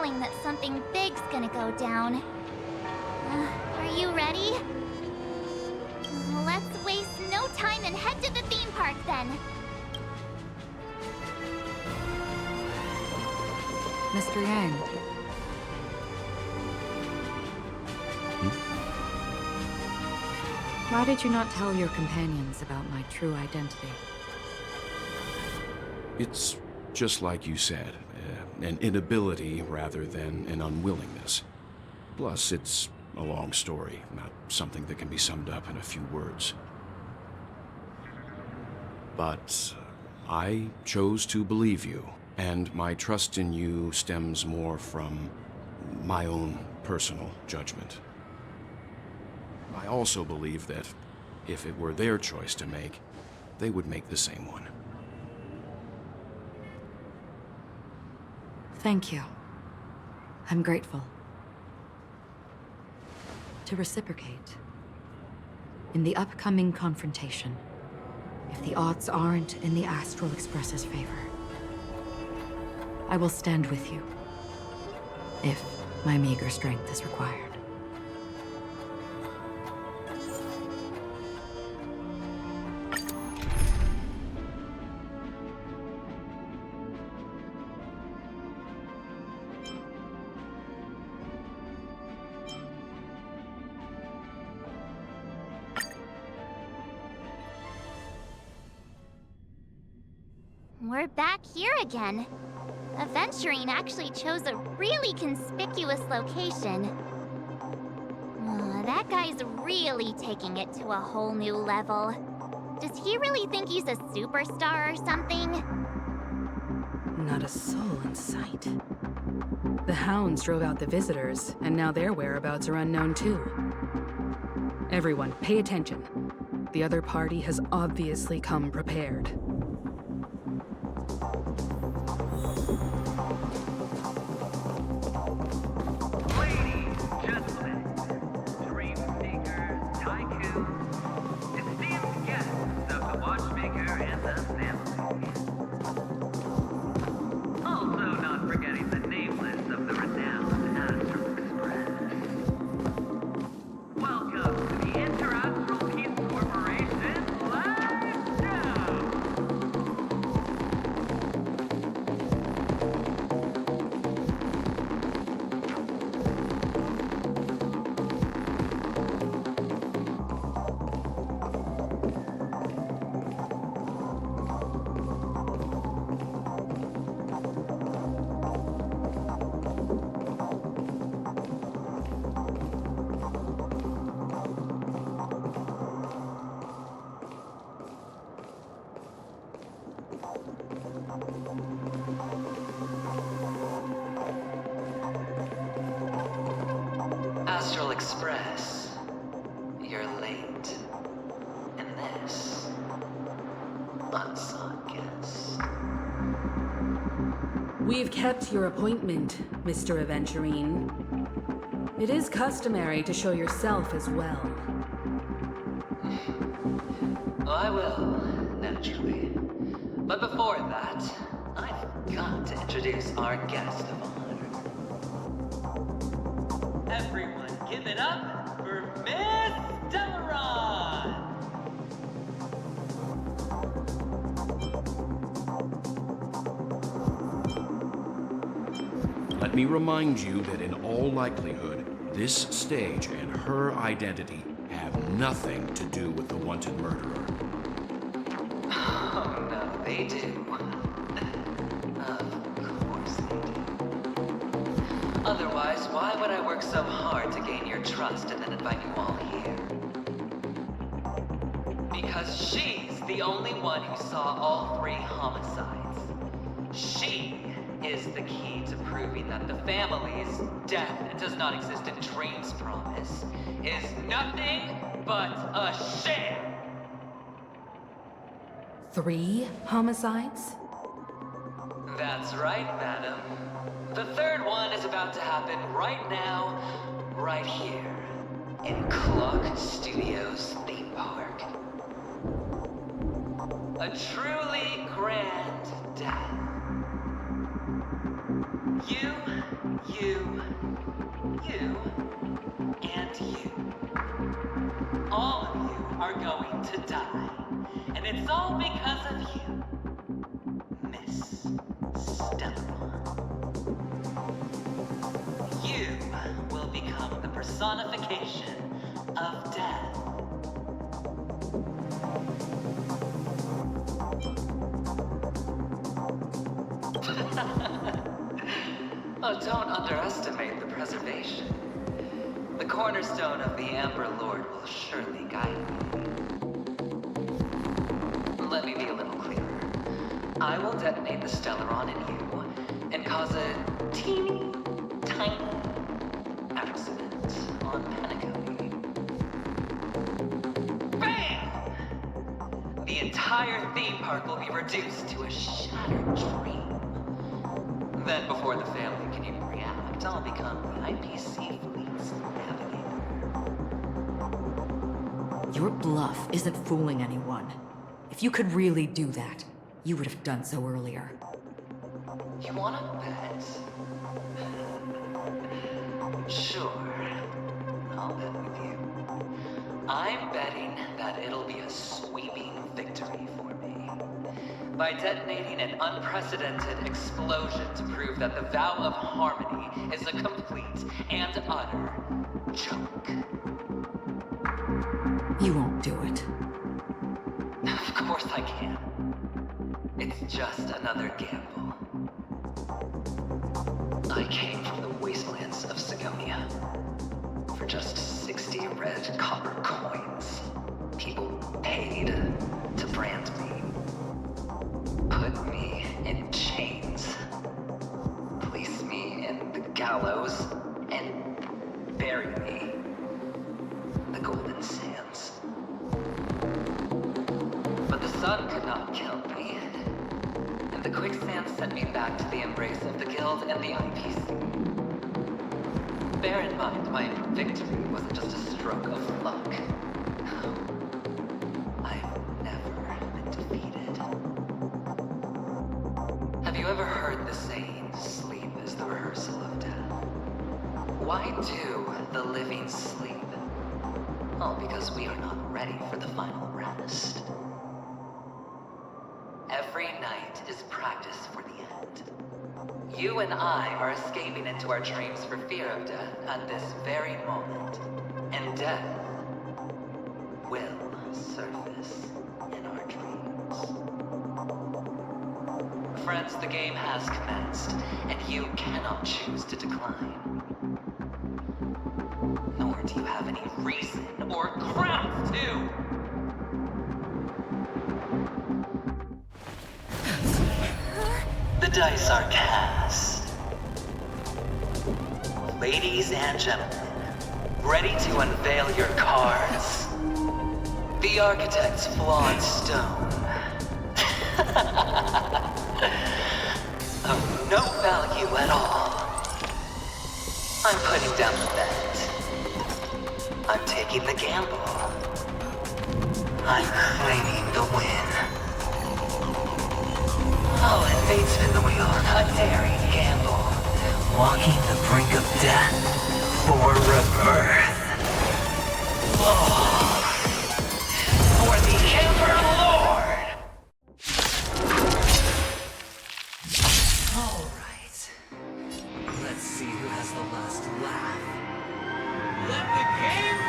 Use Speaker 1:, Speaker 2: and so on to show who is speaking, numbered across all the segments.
Speaker 1: feeling that something big's gonna go down. Are you ready? Let's waste no time and head to the theme park then.
Speaker 2: Mr. Yang. Why did you not tell your companions about my true identity?
Speaker 3: It's just like you said, an inability rather than an unwillingness. Plus, it's a long story, not something that can be summed up in a few words. But I chose to believe you, and my trust in you stems more from my own personal judgment. I also believe that if it were their choice to make, they would make the same one.
Speaker 2: Thank you. I'm grateful. To reciprocate, in the upcoming confrontation, if the odds aren't in the Astral Express's favor, I will stand with you, if my meager strength is required.
Speaker 1: We're back here again. Aventurine actually chose a really conspicuous location. That guy's really taking it to a whole new level. Does he really think he's a superstar or something?
Speaker 4: Not a soul in sight. The hounds drove out the visitors, and now their whereabouts are unknown too. Everyone, pay attention. The other party has obviously come prepared.
Speaker 5: Astral Express, you're late. And this, unsought guest.
Speaker 4: We've kept your appointment, Mr. Aventurine. It is customary to show yourself as well.
Speaker 5: I will, naturally. But before that, I've got to introduce our guest of honor. Everyone, give it up for Miss Demaron!
Speaker 3: Let me remind you that in all likelihood, this stage and her identity have nothing to do with the wanted murderer.
Speaker 5: Oh, no, they do. Of course they do. Otherwise, why would I work so hard to gain your trust and then invite you all here? Because she's the only one who saw all 3 homicides. She is the key to proving that the family's death does not exist in Dream's promise is nothing but a sham!
Speaker 4: 3 homicides?
Speaker 5: That's right, madam. The 3rd one is about to happen right now, right here, in Clock Studios theme park. A truly grand death. You, and you. All of you are going to die. And it's all because of you, Miss Stella. You will become the personification of death. Oh, don't underestimate the preservation. The cornerstone of the Amber Lord will surely guide me. Let me be a little clearer. I will detonate the Stellaron in you and cause a teeny, tiny accident on Penacony. Bam! The entire theme park will be reduced to a shattered dream. Then, before the family can even react, I'll become the IPC fleet's navigator.
Speaker 2: Your bluff isn't fooling anyone. If you could really do that, you would have done so earlier.
Speaker 5: You wanna bet? Sure. I'll bet with you. I'm betting that it'll be a sweeping victory for me. By detonating an unprecedented explosion to prove that the vow of harmony is a complete and utter joke.
Speaker 2: You won't do it.
Speaker 5: Of course I can. It's just another gamble. I came from the wastelands of Sigonia. For just 60 red copper coins, people paid to brand me. Put me in chains. Place me in the gallows and bury me in the golden sands. But the sun could not kill me, and the quicksand sent me back to the embrace of the Guild and the IPC. Bear in mind, my victory wasn't just a stroke of luck. I've never been defeated. Have you ever heard the saying, sleep is the rehearsal of death? Why do the living sleep? Oh, because we are not ready for the final rest. Every night is practice for the end. You and I are escaping into our dreams for fear of death at this very moment. And death will surface in our dreams. Friends, the game has commenced, and you cannot choose to decline. Nor do you have any reason or grounds to! The dice are cast. Ladies and gentlemen, ready to unveil your cards. The architect's flawed stone. Of no value at all. I'm putting down the bet. I'm taking the gamble. I'm claiming the win. Oh, and fate spin the wheel. A daring gamble. Walking the brink of death for rebirth. Oh, for the Amber Lord! All right. Let's see who has the last laugh. Let the game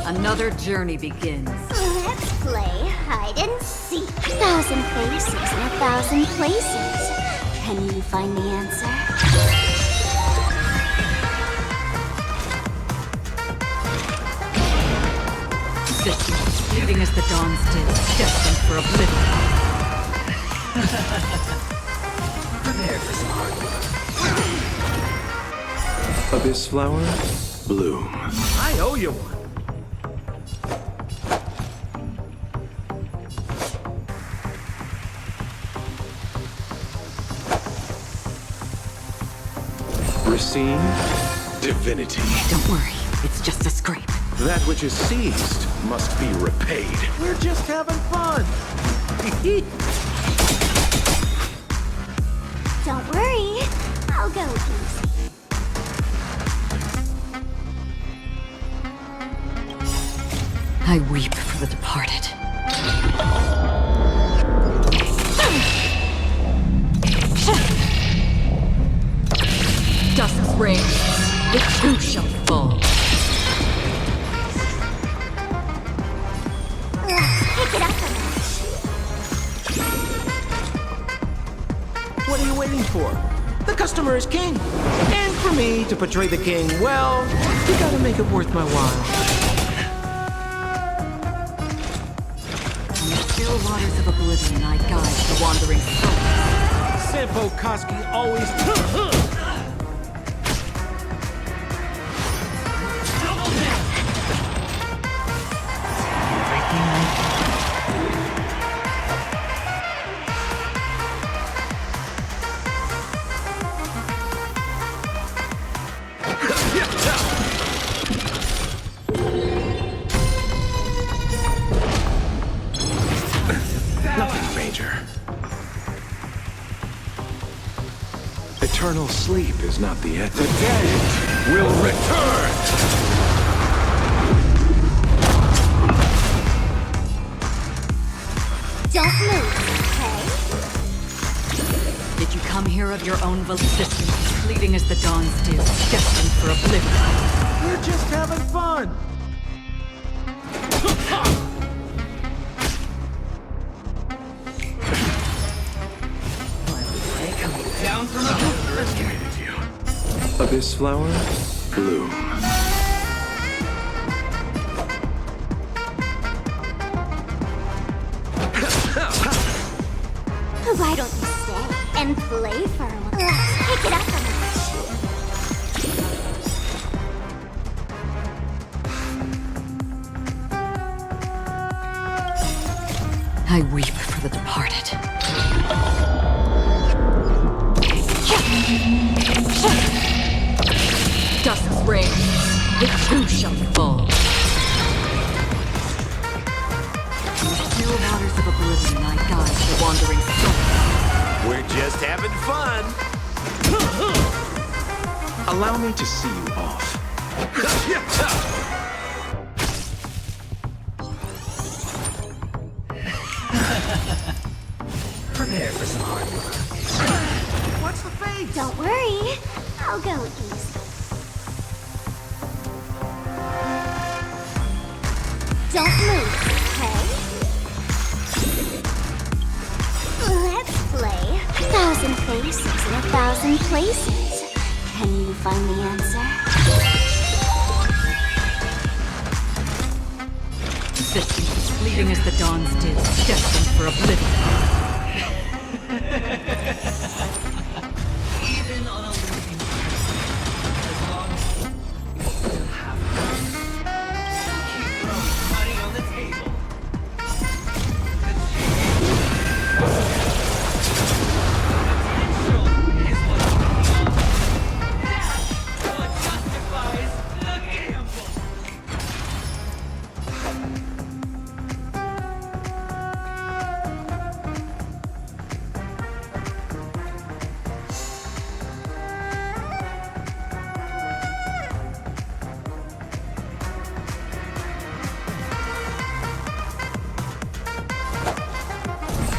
Speaker 5: begin!
Speaker 2: Another journey begins.
Speaker 1: Let's play hide and seek. 1,000 faces in 1,000 places. Can you find the answer?
Speaker 2: This leading as the dawn still, destined for oblivion.
Speaker 5: Prepare for some hard work.
Speaker 3: Abyss flower, bloom.
Speaker 6: I owe you one.
Speaker 3: Receive divinity.
Speaker 2: Don't worry, it's just a scrape.
Speaker 3: That which is seized must be repaid.
Speaker 6: We're just having fun.
Speaker 1: Don't worry, I'll go easy.
Speaker 2: I weep for the departed. Dusk's reign, it too shall fall.
Speaker 1: Pick it up a notch.
Speaker 6: What are you waiting for? The customer is king. And for me to portray the king, well, you gotta make it worth my while.
Speaker 2: In the still waters of oblivion, I guide the wandering soul.
Speaker 6: Sampo Koski always...
Speaker 3: Nothing major.
Speaker 7: Eternal sleep is not the end. The dead will return!
Speaker 1: Don't move, okay?
Speaker 2: Did you come here of your own volition, fleeting as the dawns do, destined for oblivion?
Speaker 6: We're just having fun.
Speaker 7: Underestimated you. Abyss flower, bloom.
Speaker 1: Why don't you stay and play for a while? Let's pick it up a notch.
Speaker 2: I weep for the departed. Dusk's reign, it too shall fall. In the still waters of oblivion, I guide the wandering soul.
Speaker 6: We're just having fun.
Speaker 7: Allow me to see you off.
Speaker 6: Prepare for some hard work. What's the fate?
Speaker 1: Don't worry, I'll go easy. Don't move, okay? Let's play. 1,000 faces in 1,000 places. Can you find the answer?
Speaker 2: Existence fleeting as the dawns do, destined for oblivion.
Speaker 5: Even on a losing streak, as long as you still have hope, keep throwing money on the table. The potential is what you want. That's what justifies the gamble.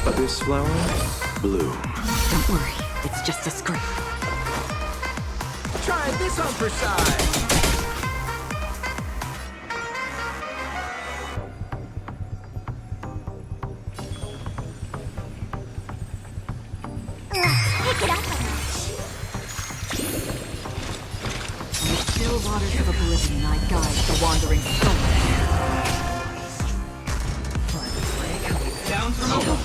Speaker 7: Abyss flower, bloom.
Speaker 2: Don't worry, it's just a scrape.
Speaker 6: Try this on for size.
Speaker 1: Pick it up a notch.
Speaker 2: In the still waters of oblivion, I guide the wandering soul.
Speaker 5: Down from above.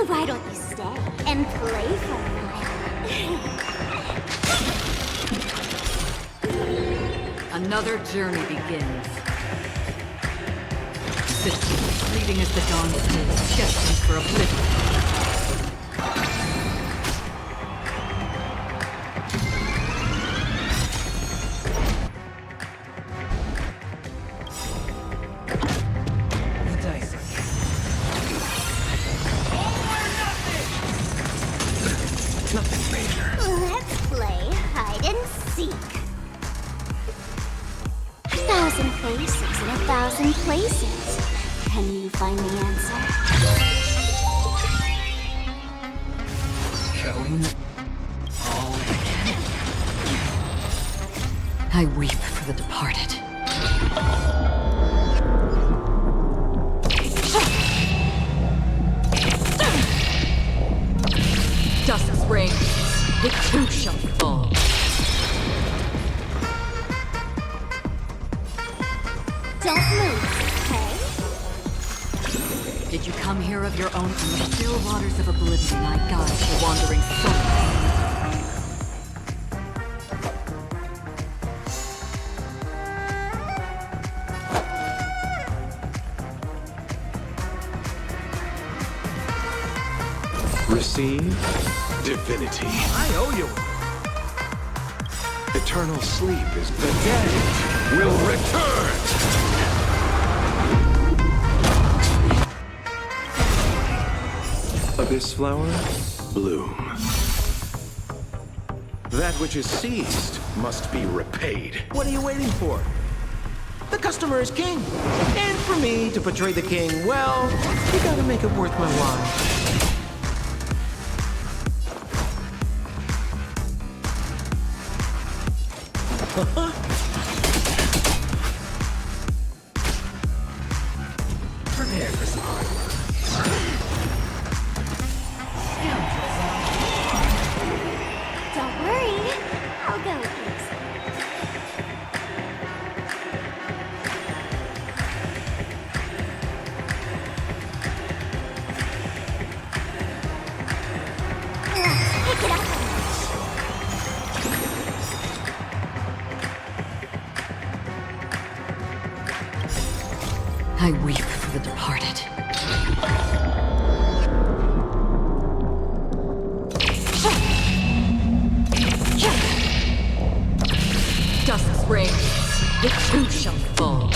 Speaker 1: Why don't you stay and play for a while?
Speaker 2: Another journey begins. Systems fleeting as the dawn falls, destined for oblivion.
Speaker 6: Nothing major.
Speaker 1: Let's play hide and seek. 1,000 faces in 1,000 places. Can you find the answer?
Speaker 5: Showing all again.
Speaker 2: I weep for the departed. Dusk's reign, it too shall fall.
Speaker 1: Don't move, okay?
Speaker 2: Did you come here of your own? From the still waters of oblivion, I guide the wandering soul.
Speaker 7: Receive divinity.
Speaker 6: I owe you.
Speaker 7: Eternal sleep is the dead will return. Abyss flower, bloom. That which is seized must be repaid.
Speaker 6: What are you waiting for? The customer is king. And for me to portray the king, well, you gotta make it worth my while.
Speaker 5: Prepare for some hard work.
Speaker 1: Don't worry. I'll go with these. Let's pick it up a notch.
Speaker 2: I weep for the departed. Dusk's reign, it too shall fall.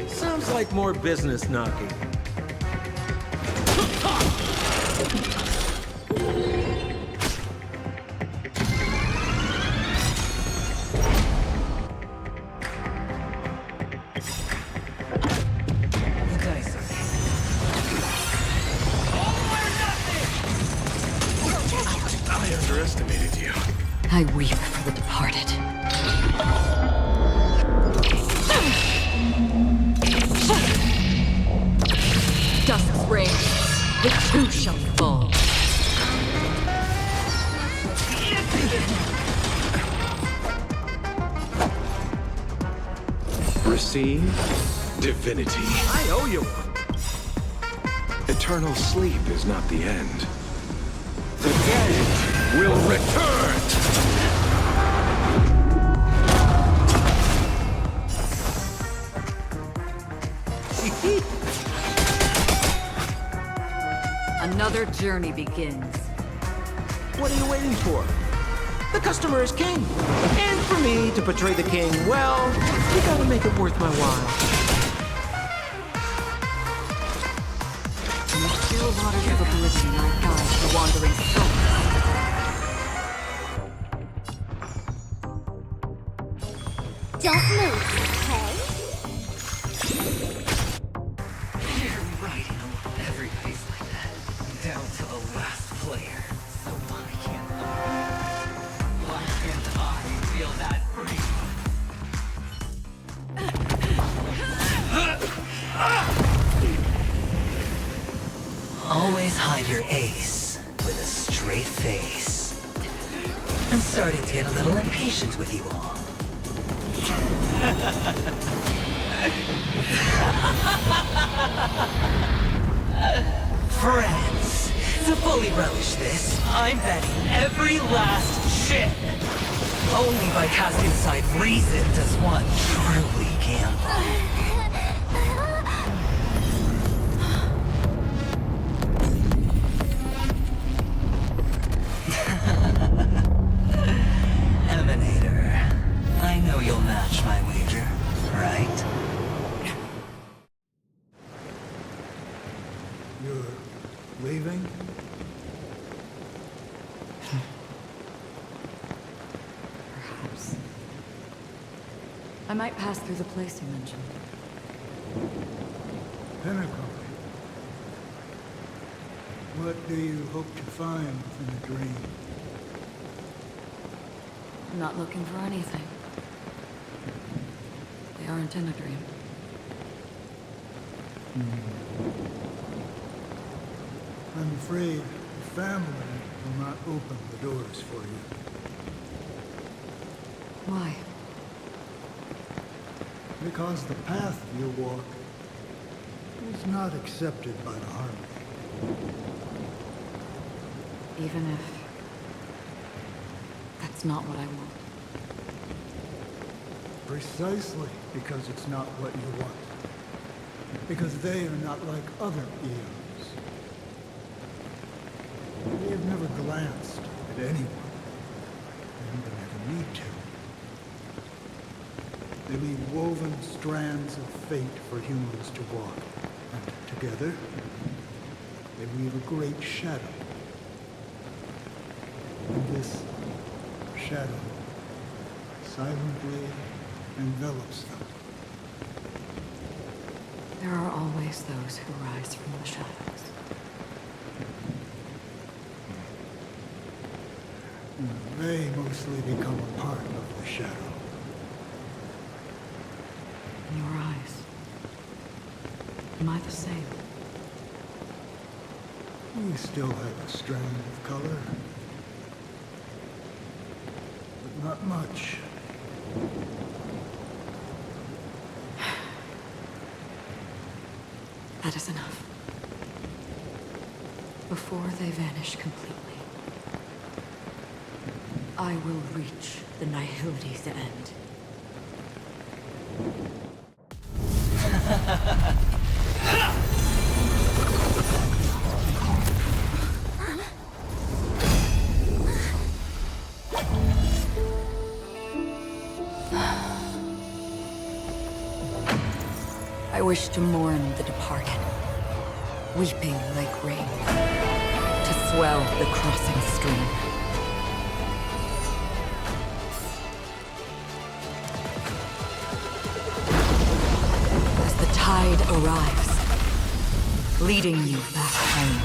Speaker 6: Sounds like more business knocking.
Speaker 5: The dice are
Speaker 7: I underestimated you.
Speaker 2: I weep for the departed. Dusk's reign, it too shall fall.
Speaker 7: Receive divinity.
Speaker 6: I owe you.
Speaker 7: Eternal sleep is not the end. The dead will return.
Speaker 2: Another journey begins.
Speaker 6: What are you waiting for? The customer is king. And for me to portray the king, well, you gotta make it worth my while.
Speaker 2: In the still waters of oblivion, I guide the wandering soul.
Speaker 1: Don't move, okay?
Speaker 5: You're right. Everybody's like that. Down to the last player. So why can't I feel that free? Always hide your ace with a straight face.
Speaker 8: I'm starting to get a little impatient with you all. Friends, to fully relish this, I'm betting every last chip. Only by casting aside reason does one truly gamble. Emanator, I know you'll match my wager, right?
Speaker 9: You're leaving?
Speaker 2: Perhaps. I might pass through the place you mentioned.
Speaker 9: Pinnacle. What do you hope to find within a dream?
Speaker 2: I'm not looking for anything. They aren't in a dream.
Speaker 9: I'm afraid the family will not open the doors for you.
Speaker 2: Why?
Speaker 9: Because the path you walk is not accepted by the Harmony.
Speaker 2: Even if... that's not what I want.
Speaker 9: Precisely because it's not what you want. Because they are not like other eons. They have never glanced at anyone. And they never need to. They leave woven strands of fate for humans to walk. And together, they weave a great shadow. And this shadow silently envelops them.
Speaker 2: There are always those who rise from the shadows.
Speaker 9: They mostly become a part of the shadow.
Speaker 2: In your eyes, am I the same?
Speaker 9: We still have a strand of color. But not much.
Speaker 2: That is enough. Before they vanish completely, I will reach the Nihility's end. I wish to mourn the departed, weeping like rain, to swell the crossing stream. As the tide arrives, leading you back home.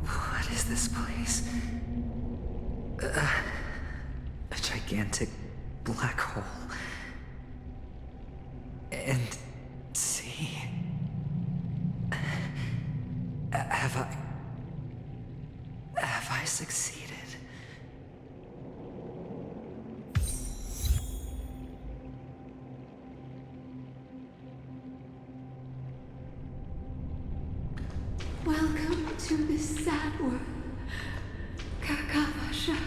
Speaker 8: What is this place? A gigantic black hole. And see... Have I succeeded?
Speaker 10: Welcome to this sad world, Kakavasha.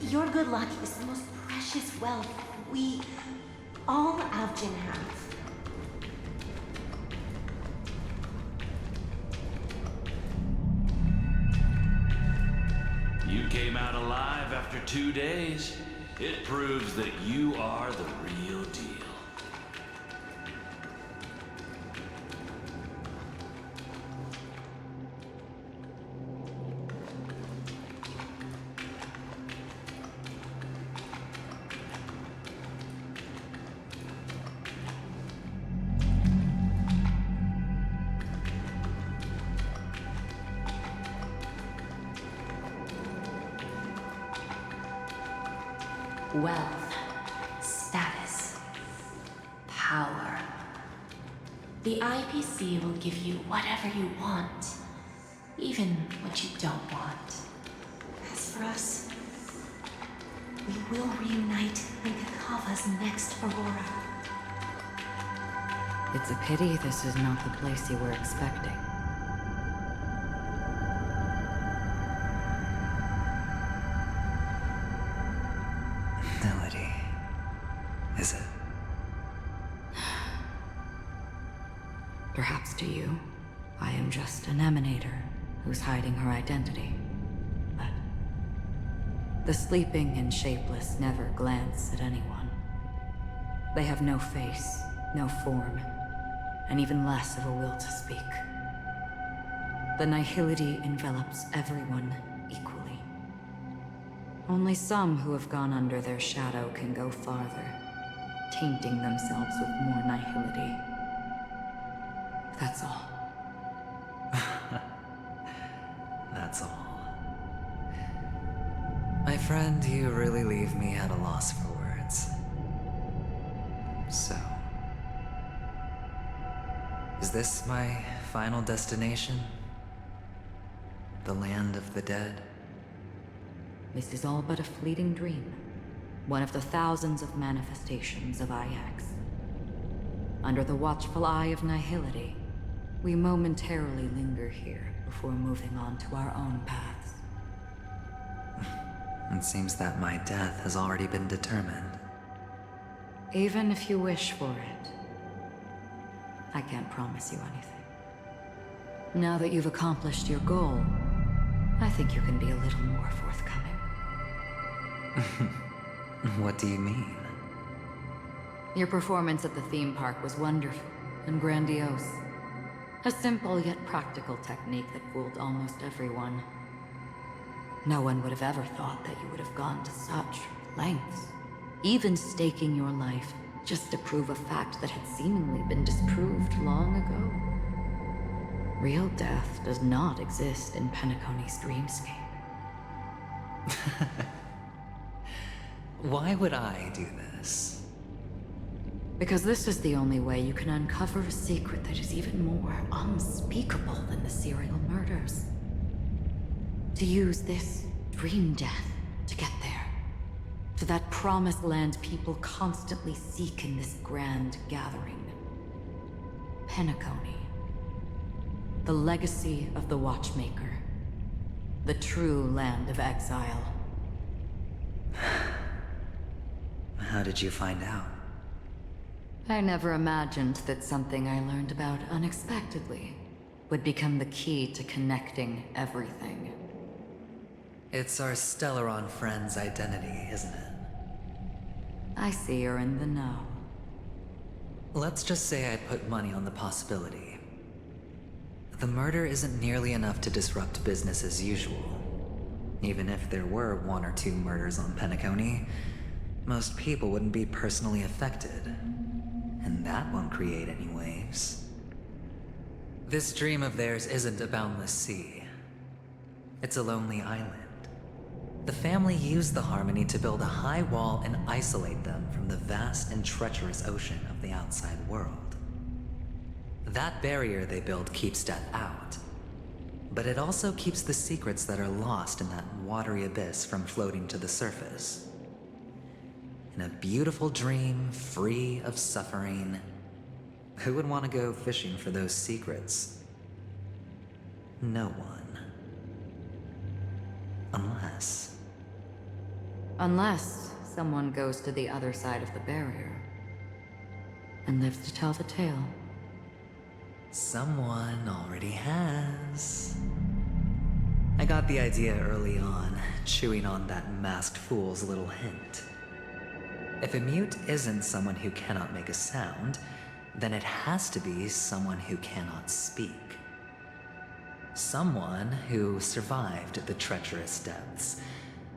Speaker 1: Your good luck is the most precious wealth we all Avgin have.
Speaker 10: out alive after 2 days. It proves that you are the real deal.
Speaker 11: Wealth, status, power. The IPC will give you whatever you want, even what you don't want. As for us, we will reunite in Kakava's next Aurora.
Speaker 2: It's a pity this is not the place you were expecting.
Speaker 8: Melody. Is it?
Speaker 2: Perhaps to you, I am just an emanator who's hiding her identity. But the sleeping and shapeless never glance at anyone. They have no face, no form, and even less of a will to speak. The nihility envelops everyone equally. Only some who have gone under their shadow can go farther, tainting themselves with more nihility. That's all.
Speaker 8: That's all. My friend, you really leave me at a loss for words. So, is this my final destination? The land of the dead?
Speaker 2: This is all but a fleeting dream. One of the thousands of manifestations of IX. Under the watchful eye of nihility, we momentarily linger here before moving on to our own paths.
Speaker 8: It seems that my death has already been determined.
Speaker 2: Even if you wish for it, I can't promise you anything. Now that you've accomplished your goal, I think you can be a little more forthcoming.
Speaker 8: What do you mean?
Speaker 2: Your performance at the theme park was wonderful and grandiose. A simple yet practical technique that fooled almost everyone. No one would have ever thought that you would have gone to such lengths, even staking your life just to prove a fact that had seemingly been disproved long ago. Real death does not exist in Penacony's dreamscape.
Speaker 8: Why would I do this?
Speaker 2: Because this is the only way you can uncover a secret that is even more unspeakable than the serial murders. To use this dream death to get there. To that promised land people constantly seek in this grand gathering. Penacony. The legacy of the Watchmaker. The true land of exile.
Speaker 8: How did you find out?
Speaker 2: I never imagined that something I learned about unexpectedly would become the key to connecting everything.
Speaker 8: It's our Stellaron friend's identity, isn't it?
Speaker 2: I see you're in the know.
Speaker 8: Let's just say I put money on the possibility. The murder isn't nearly enough to disrupt business as usual. Even if there were 1 or 2 murders on Penacony, most people wouldn't be personally affected. And that won't create any waves. This dream of theirs isn't a boundless sea. It's a lonely island. The family used the Harmony to build a high wall and isolate them from the vast and treacherous ocean of the outside world. That barrier they built keeps death out. But it also keeps the secrets that are lost in that watery abyss from floating to the surface. In a beautiful dream, free of suffering, who would want to go fishing for those secrets? No one.
Speaker 2: Unless someone goes to the other side of the barrier and lives to tell the tale.
Speaker 8: Someone already has. I got the idea early on, chewing on that masked fool's little hint. If a mute isn't someone who cannot make a sound, then it has to be someone who cannot speak. Someone who survived the treacherous depths,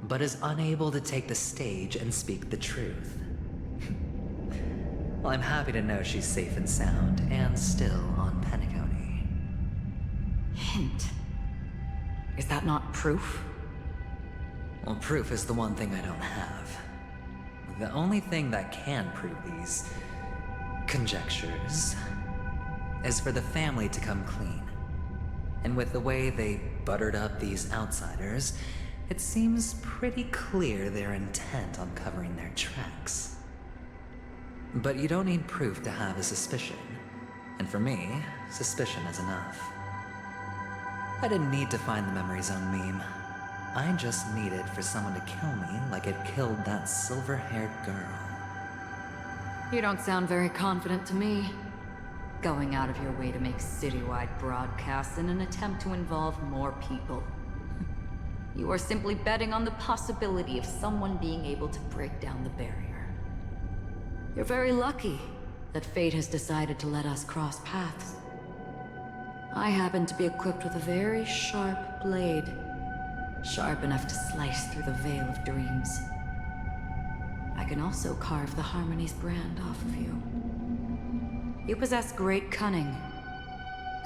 Speaker 8: but is unable to take the stage and speak the truth. Well, I'm happy to know she's safe and sound, and still on Penacony.
Speaker 2: Hint. Is that not proof?
Speaker 8: Well, proof is the one thing I don't have. The only thing that can prove these conjectures is for the family to come clean. And with the way they buttered up these outsiders, it seems pretty clear they're intent on covering their tracks. But you don't need proof to have a suspicion. And for me, suspicion is enough. I didn't need to find the memory zone meme. I just needed for someone to kill me like it killed that silver-haired girl.
Speaker 2: You don't sound very confident to me. Going out of your way to make citywide broadcasts in an attempt to involve more people. You are simply betting on the possibility of someone being able to break down the barrier. You're very lucky that fate has decided to let us cross paths. I happen to be equipped with a very sharp blade. Sharp enough to slice through the veil of dreams. I can also carve the Harmony's brand off of you. You possess great cunning,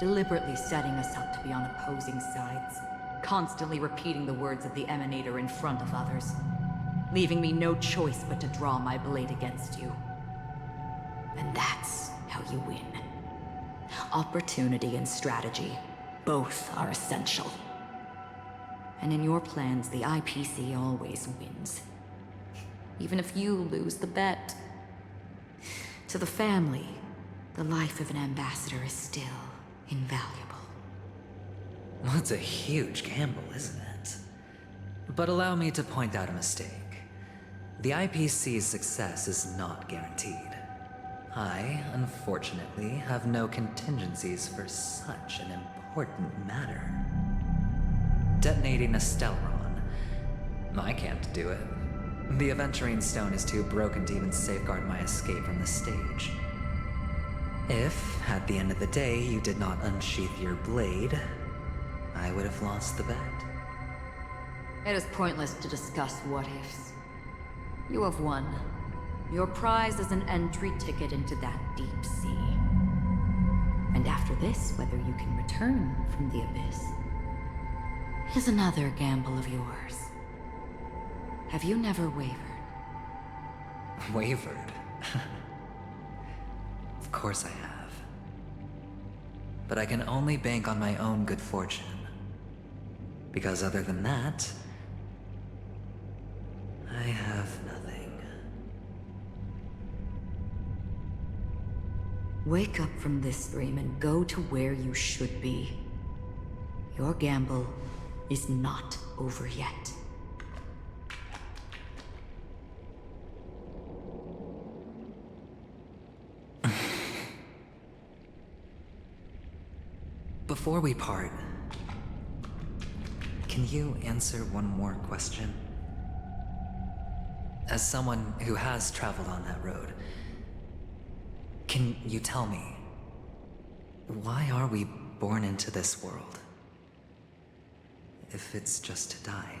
Speaker 2: deliberately setting us up to be on opposing sides, constantly repeating the words of the Emanator in front of others, leaving me no choice but to draw my blade against you. And that's how you win. Opportunity and strategy, both are essential. And in your plans, the IPC always wins. Even if you lose the bet. To the family, the life of an ambassador is still invaluable.
Speaker 8: Well, it's a huge gamble, isn't it? But allow me to point out a mistake. The IPC's success is not guaranteed. I, unfortunately, have no contingencies for such an important matter. Detonating a Stellaron. I can't do it. The Aventurine Stone is too broken to even safeguard my escape from the stage. If, at the end of the day, you did not unsheath your blade, I would have lost the bet.
Speaker 2: It is pointless to discuss what-ifs. You have won. Your prize is an entry ticket into that deep sea. And after this, whether you can return from the abyss is another gamble of yours. Have you never wavered?
Speaker 8: Wavered? Of course I have. But I can only bank on my own good fortune. Because other than that, I have nothing.
Speaker 2: Wake up from this dream and go to where you should be. Your gamble is not over yet.
Speaker 8: Before we part, can you answer one more question? As someone who has traveled on that road, can you tell me, why are we born into this world? If it's just to die.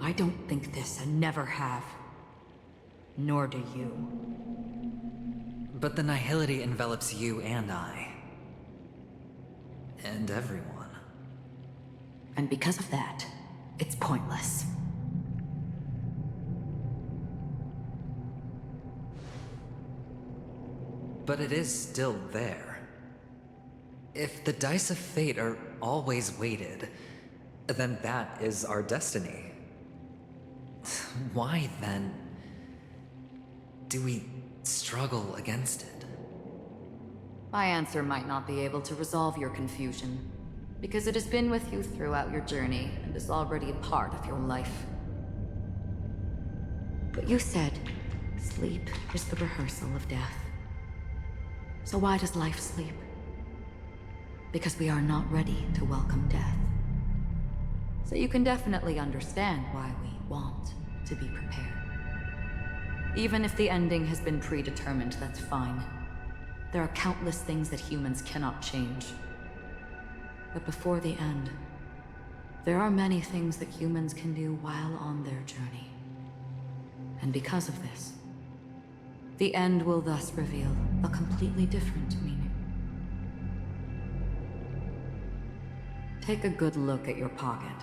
Speaker 2: I don't think this and never have. Nor do you.
Speaker 8: But the nihility envelops you and I. And everyone.
Speaker 2: And because of that, it's pointless.
Speaker 8: But it is still there. If the dice of fate are always weighted, then that is our destiny. Why, then, do we struggle against it?
Speaker 2: My answer might not be able to resolve your confusion, because it has been with you throughout your journey and is already a part of your life. But you said, sleep is the rehearsal of death. So why does life sleep? Because we are not ready to welcome death. So you can definitely understand why we want to be prepared. Even if the ending has been predetermined, that's fine. There are countless things that humans cannot change. But before the end, there are many things that humans can do while on their journey. And because of this, the end will thus reveal a completely different meaning. Take a good look at your pocket.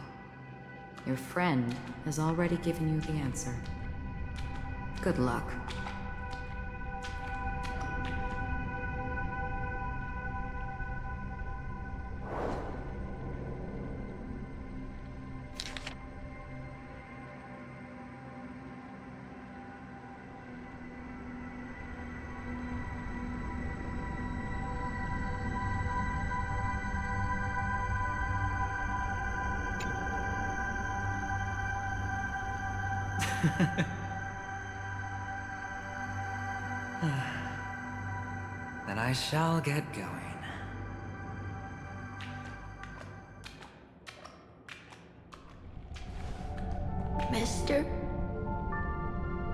Speaker 2: Your friend has already given you the answer. Good luck.
Speaker 8: Then I shall get going.
Speaker 11: Mister?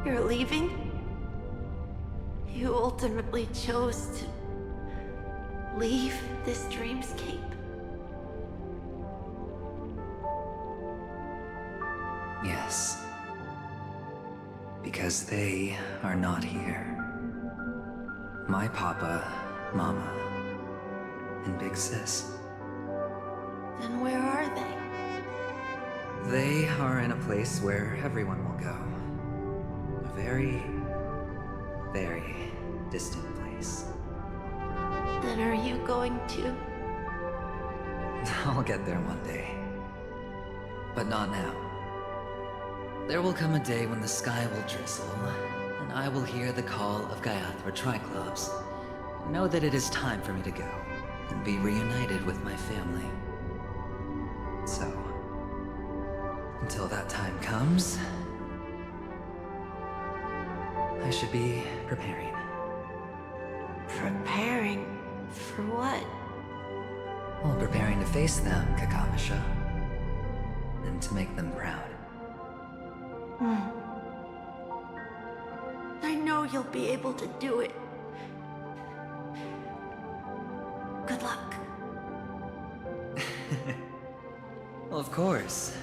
Speaker 11: You're leaving? You ultimately chose to leave this dreamscape?
Speaker 8: Yes. Because they are not here. My papa, mama, and big sis.
Speaker 11: Then where are they?
Speaker 8: They are in a place where everyone will go. A very, very distant place.
Speaker 11: Then are you going to?
Speaker 8: I'll get there one day. But not now. There will come a day when the sky will drizzle, and I will hear the call of Gaiathra Triclops, and know that it is time for me to go, and be reunited with my family. So, until that time comes, I should be preparing.
Speaker 11: Preparing for what?
Speaker 8: Well, preparing to face them, Kakavasha, and to make them proud.
Speaker 11: I know you'll be able to do it. Good luck.
Speaker 8: Well, of course.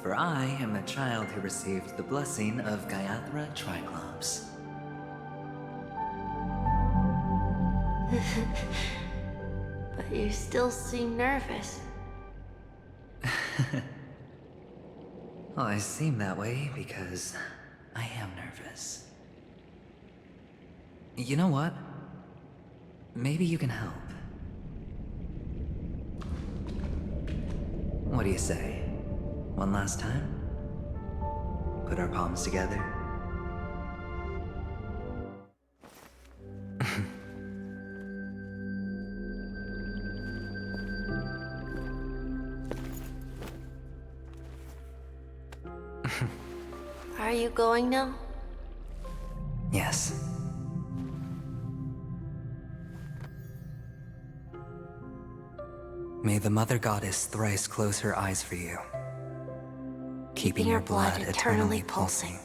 Speaker 8: For I am the child who received the blessing of Gaiathra Triclops.
Speaker 11: But you still seem nervous.
Speaker 8: Well, I seem that way because I am nervous. You know what? Maybe you can help. What do you say? One last time? Put our palms together?
Speaker 11: Are you going now?
Speaker 8: Yes. May the Mother Goddess thrice close her eyes for you, keeping your blood eternally pulsing.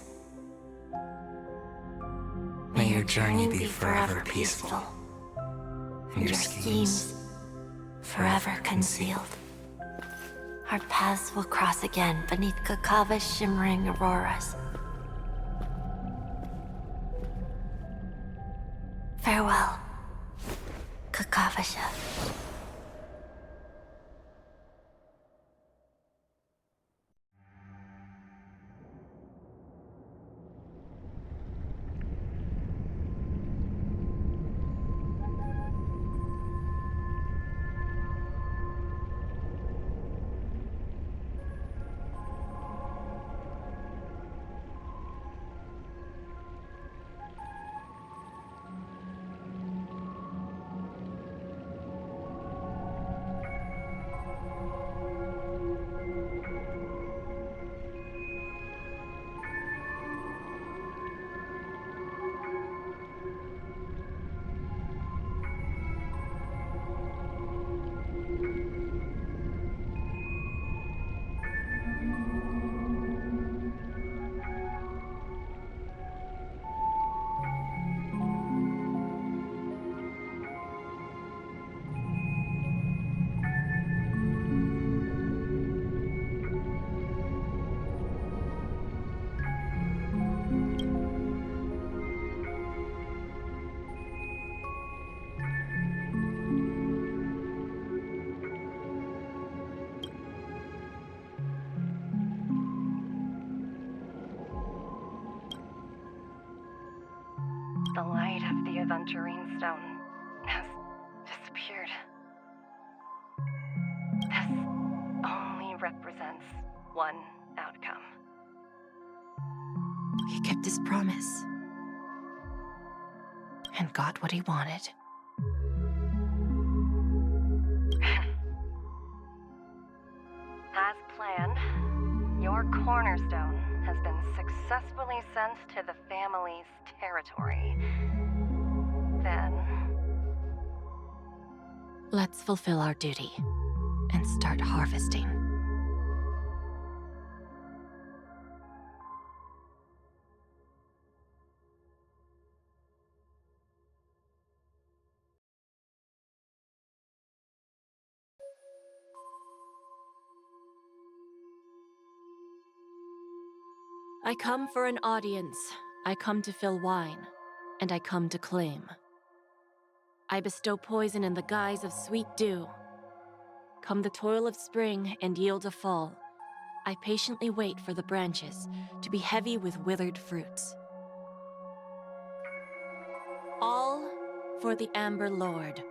Speaker 8: May your journey be forever peaceful, and your schemes
Speaker 11: forever concealed. Our paths will cross again beneath Kakava's shimmering auroras. Farewell, Kakavasha.
Speaker 12: The light of the Aventurine Stone has disappeared. This only represents one outcome.
Speaker 11: He kept his promise. And got what he wanted.
Speaker 12: As planned, your cornerstone has been successfully sent to the family's territory. Then...
Speaker 11: Let's fulfill our duty and start harvesting. I come for an audience. I come to fill wine, and I come to claim. I bestow poison in the guise of sweet dew. Come the toil of spring and yield a fall. I patiently wait for the branches to be heavy with withered fruits. All for the Amber Lord.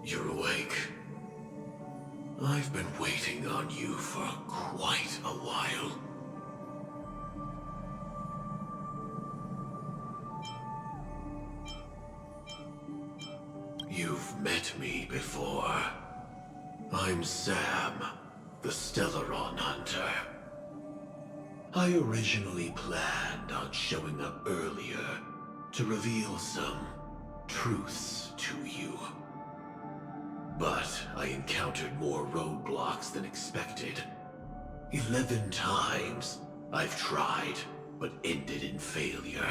Speaker 7: You're awake. I've been waiting on you for quite a while. You've met me before. I'm Sam, the Stellaron Hunter. I originally planned on showing up earlier to reveal some truths to you. But I encountered more roadblocks than expected. 11 times I've tried, but ended in failure.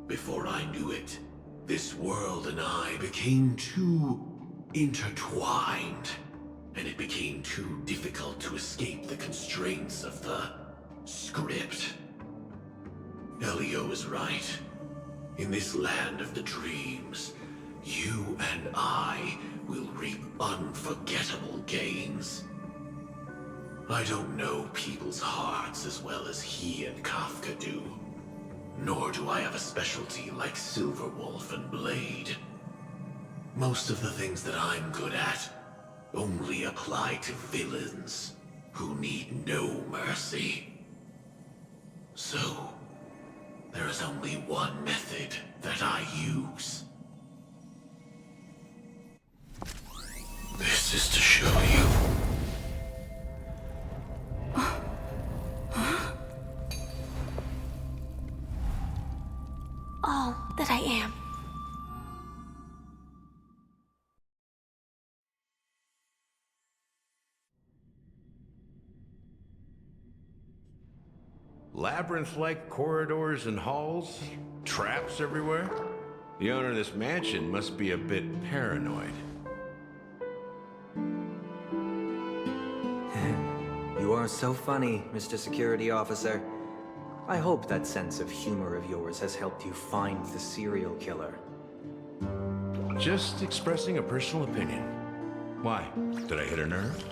Speaker 7: Before I knew it, this world and I became too intertwined, and it became too difficult to escape the constraints of the script. Elio is right. In this land of the dreams, you and I will reap unforgettable gains. I don't know people's hearts as well as he and Kafka do. Nor do I have a specialty like Silverwolf and Blade. Most of the things that I'm good at only apply to villains who need no mercy. So, there is only one method that I use. This is to show you.
Speaker 11: All that I am.
Speaker 10: Labyrinth-like corridors and halls? Traps everywhere? The owner of this mansion must be a bit paranoid.
Speaker 8: You are so funny, Mr. Security Officer. I hope that sense of humor of yours has helped you find the serial killer.
Speaker 10: Just expressing a personal opinion. Why? Did I hit a nerve?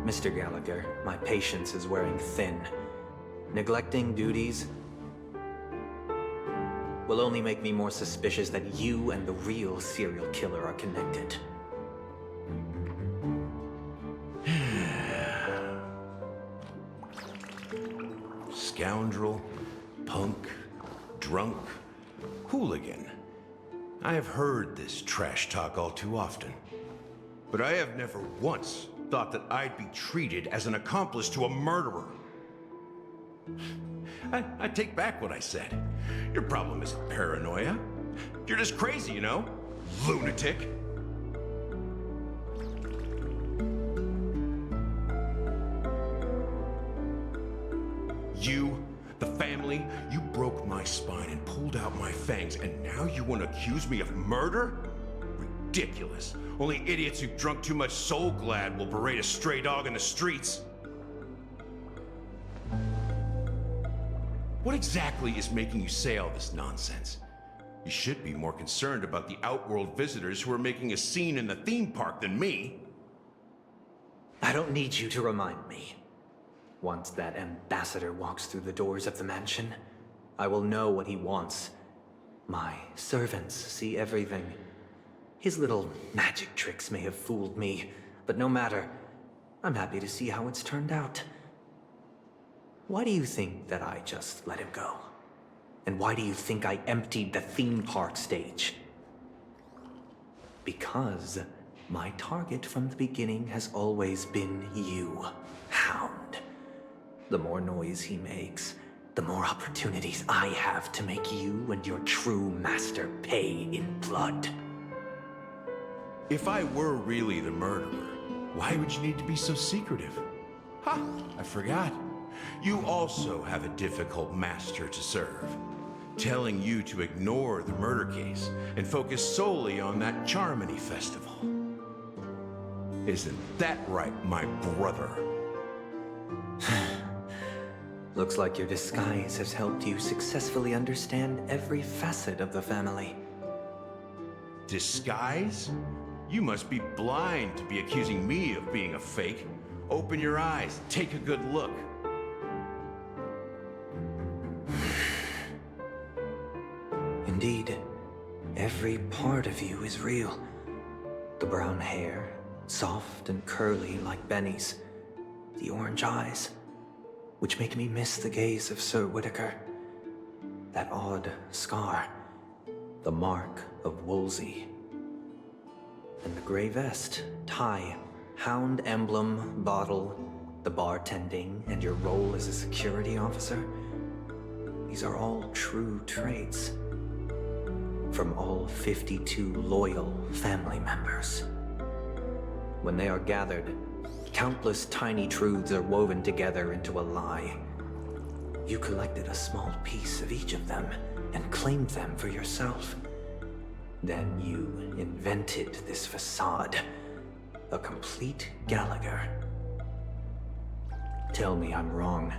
Speaker 8: Mr. Gallagher, my patience is wearing thin. Neglecting duties will only make me more suspicious that you and the real serial killer are connected.
Speaker 10: scoundrel, punk, drunk, hooligan. I have heard this trash talk all too often. But I have never once thought that I'd be treated as an accomplice to a murderer. I take back what I said. Your problem isn't paranoia. You're just crazy, you know? Lunatic. You, the family, you broke my spine and pulled out my fangs, and now you want to accuse me of murder? Ridiculous. Only idiots who've drunk too much Soul Glad will berate a stray dog in the streets. What exactly is making you say all this nonsense? You should be more concerned about the outworld visitors who are making a scene in the theme park than me.
Speaker 13: I don't need you to remind me. Once that ambassador walks through the doors of the mansion, I will know what he wants. My servants see everything. His little magic tricks may have fooled me, but no matter. I'm happy to see how it's turned out. Why do you think that I just let him go? And why do you think I emptied the theme park stage? Because my target from the beginning has always been you, Hound. The more noise he makes, the more opportunities I have to make you and your true master pay in blood.
Speaker 10: If I were really the murderer, why would you need to be so secretive? Ha! I forgot. You also have a difficult master to serve, telling you to ignore the murder case and focus solely on that Charmony festival. Isn't that right, my brother?
Speaker 13: Looks like your disguise has helped you successfully understand every facet of the family.
Speaker 10: Disguise? You must be blind to be accusing me of being a fake. Open your eyes, take a good look.
Speaker 13: Indeed, every part of you is real. The brown hair, soft and curly like Benny's. The orange eyes, which make me miss the gaze of Sir Whitaker. That odd scar, the mark of Wolsey. And the gray vest, tie, hound emblem, bottle, the bartending, and your role as a security officer. These are all true traits. From all 52 loyal family members. When they are gathered, countless tiny truths are woven together into a lie. You collected a small piece of each of them and claimed them for yourself. Then you invented this facade, a complete Gallagher. Tell me I'm wrong.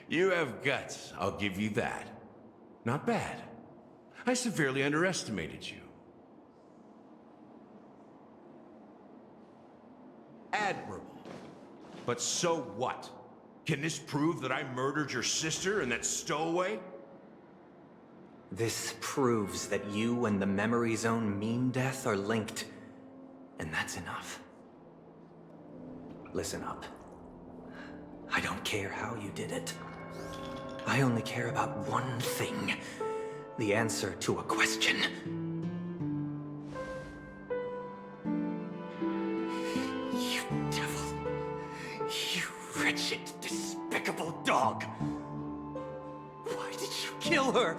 Speaker 10: You have guts, I'll give you that. Not bad. I severely underestimated you. Admirable. But so what? Can this prove that I murdered your sister and that stowaway?
Speaker 13: This proves that you and the Memory Zone Mean Death are linked. And that's enough. Listen up. I don't care how you did it. I only care about one thing. The answer to a question. You devil. You wretched, despicable dog. Why did you kill her?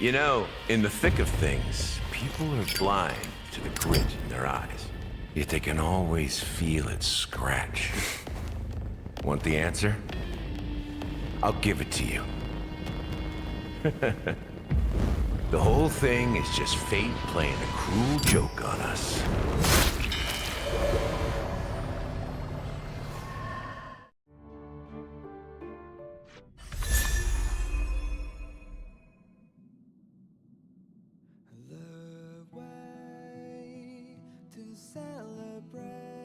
Speaker 10: You know, in the thick of things, people are blind to the grit in their eyes. Yet they can always feel it scratch. Want the answer? I'll give it to you. The whole thing is just fate playing a cruel joke on us.
Speaker 14: Celebrate